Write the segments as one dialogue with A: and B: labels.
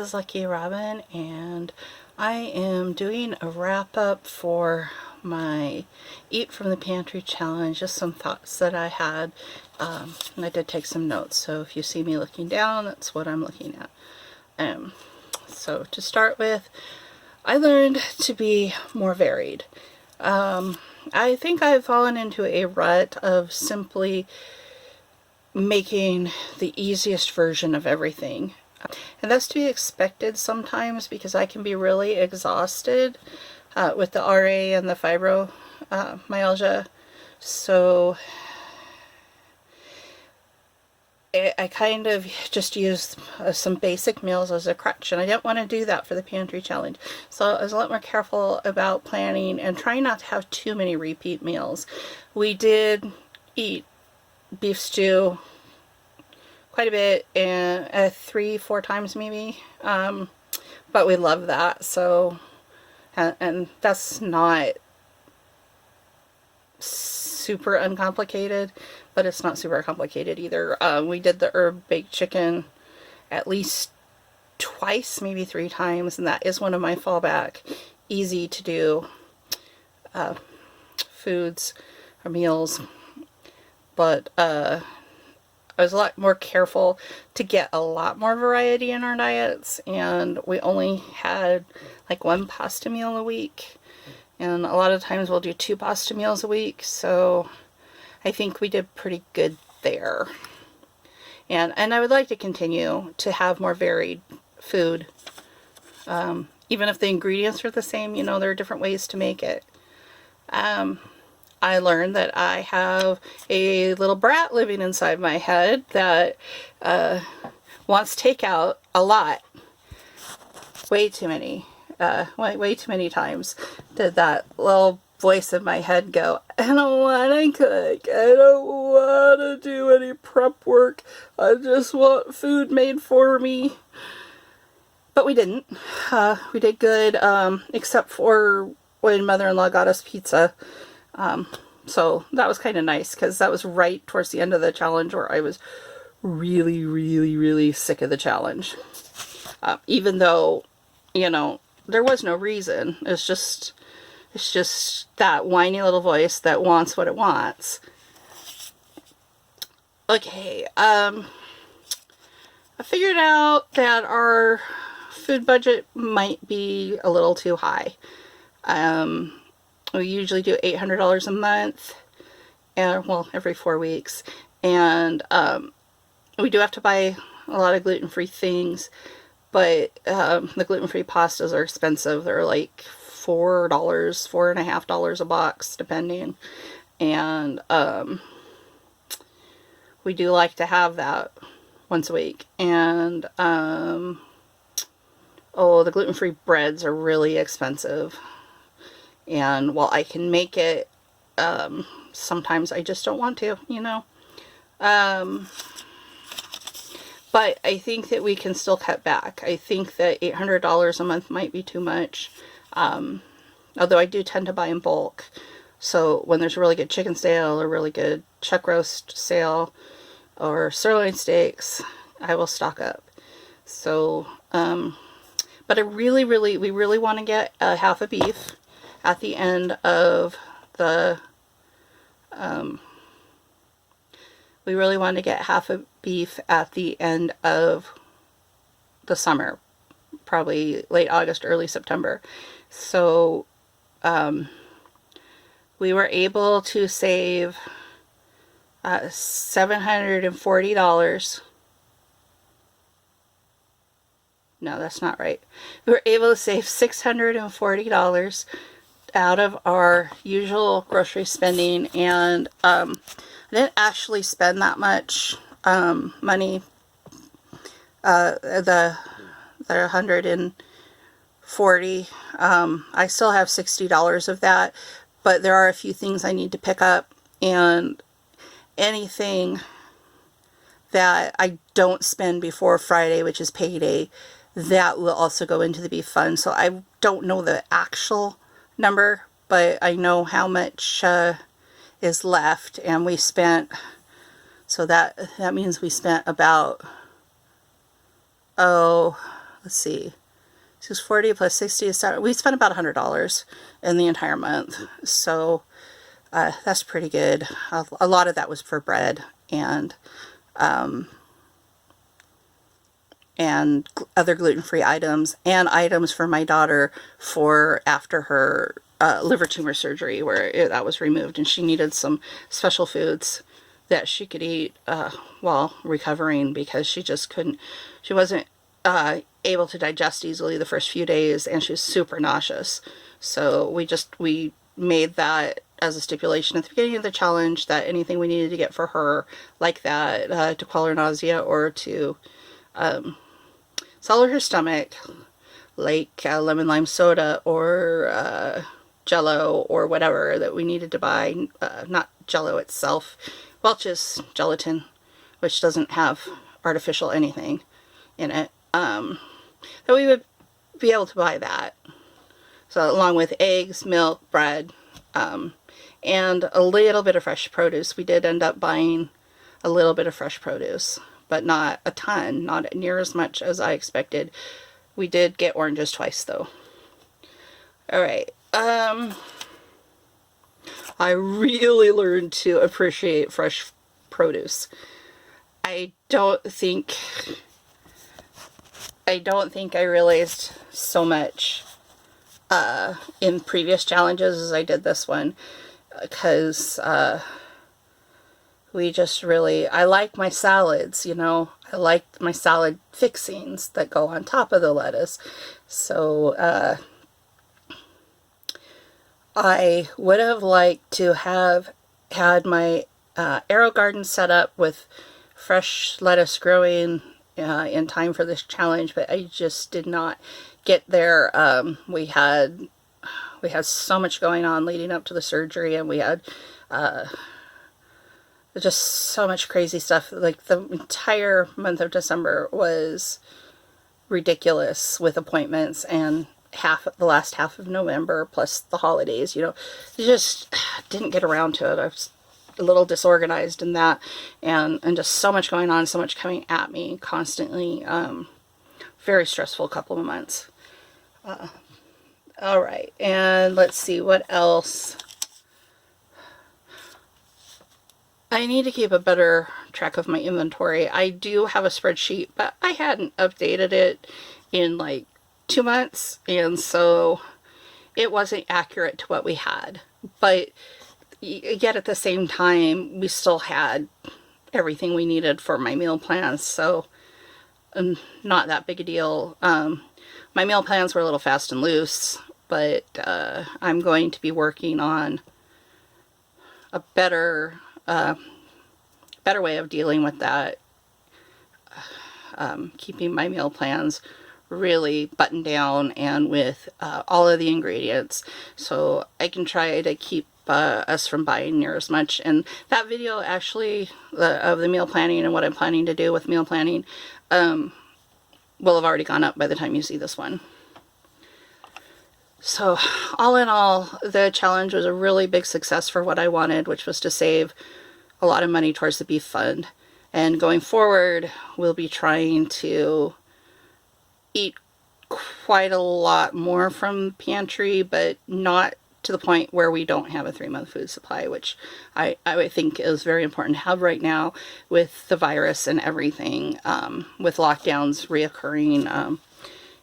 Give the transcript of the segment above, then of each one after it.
A: is Lucky Robin, and I am doing a wrap up for my Eat from the Pantry challenge. Just some thoughts that I had, and I did take some notes, so if you see me looking down, that's what I'm looking at. So to start with, I learned to be more varied. I think I've fallen into a rut of simply making the easiest version of everything. And that's to be expected sometimes because I can be really exhausted with the RA and the fibromyalgia. So I kind of just used some basic meals as a crutch, and I didn't want to do that for the pantry challenge. So I was a lot more careful about planning and trying not to have too many repeat meals. We did eat beef stew quite a bit, and 3-4 times maybe, but we love that. So and that's not super uncomplicated, but it's not super complicated either. We did the herb baked chicken at least twice, maybe 3 times, and that is one of my fallback easy to do foods or meals. But I was a lot more careful to get a lot more variety in our diets, and we only had like 1 pasta meal a week, and a lot of times we'll do 2 pasta meals a week, so I think we did pretty good there. And I would like to continue to have more varied food, even if the ingredients are the same. You know, there are different ways to make it. I learned that I have a little brat living inside my head that wants takeout a lot. Way too many times did that little voice in my head go, I don't want to cook, I don't want to do any prep work, I just want food made for me. But we didn't. We did good, except for when mother-in-law got us pizza. So that was kind of nice, because that was right towards the end of the challenge where I was really, really, really sick of the challenge. Even though, you know, there was no reason. It's just that whiny little voice that wants what it wants. Okay, I figured out that our food budget might be a little too high. We usually do $800 a month, and well, every 4 weeks, and we do have to buy a lot of gluten-free things, but the gluten-free pastas are expensive. They're like $4, $4.50 a box, depending, and we do like to have that once a week. And the gluten-free breads are really expensive. And while I can make it, sometimes I just don't want to, you know. But I think that we can still cut back. I think that $800 a month might be too much. Although I do tend to buy in bulk. So when there's a really good chicken sale or really good chuck roast sale or sirloin steaks, I will stock up. So, but we really want to get a half a beef at the end of the, we really want to get half a beef at the end of the summer, probably late August, early September. So, we were able to save $740. No, that's not right. We were able to save $640 out of our usual grocery spending, and I didn't actually spend that much money. The 140, I still have $60 of that, but there are a few things I need to pick up, and anything that I don't spend before Friday, which is payday, that will also go into the beef fund. So I don't know the actual number, but I know how much is left, and we spent, so that means we spent about, let's see, 640 plus 60 is, we spent about $100 in the entire month. So that's pretty good. A lot of that was for bread and other gluten-free items, and items for my daughter for after her liver tumor surgery, where that was removed, and she needed some special foods that she could eat while recovering, because she just couldn't, she wasn't able to digest easily the first few days, and she was super nauseous. So we made that as a stipulation at the beginning of the challenge, that anything we needed to get for her like that to quell her nausea or to settle her stomach, like lemon lime soda or Jello or whatever that we needed to buy, not Jello itself, Welch's gelatin, which doesn't have artificial anything in it, that we would be able to buy that. So along with eggs, milk, bread, and a little bit of fresh produce. We did end up buying a little bit of fresh produce, but not a ton, not near as much as I expected. We did get oranges twice though. Alright, I really learned to appreciate fresh produce. I don't think I realized so much in previous challenges as I did this one, because we just really, I like my salads, you know, I like my salad fixings that go on top of the lettuce. So I would have liked to have had my arrow garden set up with fresh lettuce growing in time for this challenge, but I just did not get there. We had so much going on leading up to the surgery, and we had just so much crazy stuff. Like the entire month of December was ridiculous with appointments, and the last half of November plus the holidays, you know, just didn't get around to it. I was a little disorganized in that, and just so much going on, so much coming at me constantly. Very stressful couple of months. All right, and let's see what else. I need to keep a better track of my inventory. I do have a spreadsheet, but I hadn't updated it in like 2 months, and so it wasn't accurate to what we had. But yet at the same time, we still had everything we needed for my meal plans, so not that big a deal. My meal plans were a little fast and loose, but I'm going to be working on a better way of dealing with that. Keeping my meal plans really buttoned down and with all of the ingredients, so I can try to keep us from buying near as much. And that video actually of the meal planning and what I'm planning to do with meal planning will have already gone up by the time you see this one. So all in all, the challenge was a really big success for what I wanted, which was to save a lot of money towards the beef fund. And going forward, we'll be trying to eat quite a lot more from Pantry, but not to the point where we don't have a 3-month food supply, which I think is very important to have right now with the virus and everything, with lockdowns reoccurring.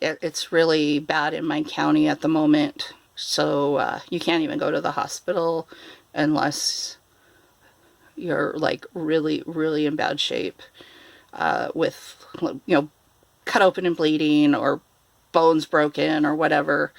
A: It's really bad in my county at the moment, so you can't even go to the hospital unless you're like really, really in bad shape, with, you know, cut open and bleeding or bones broken or whatever.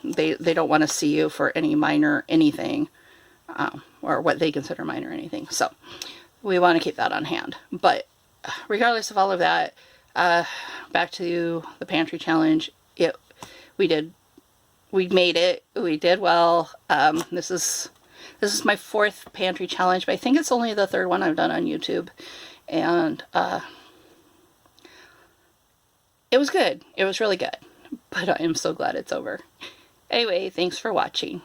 A: They don't want to see you for any minor anything, or what they consider minor anything. So we want to keep that on hand. But regardless of all of that, back to the pantry challenge. We made it. We did well. This is my 4th pantry challenge, but I think it's only the 3rd one I've done on YouTube, and it was good. It was really good, but I am so glad it's over. Anyway, thanks for watching.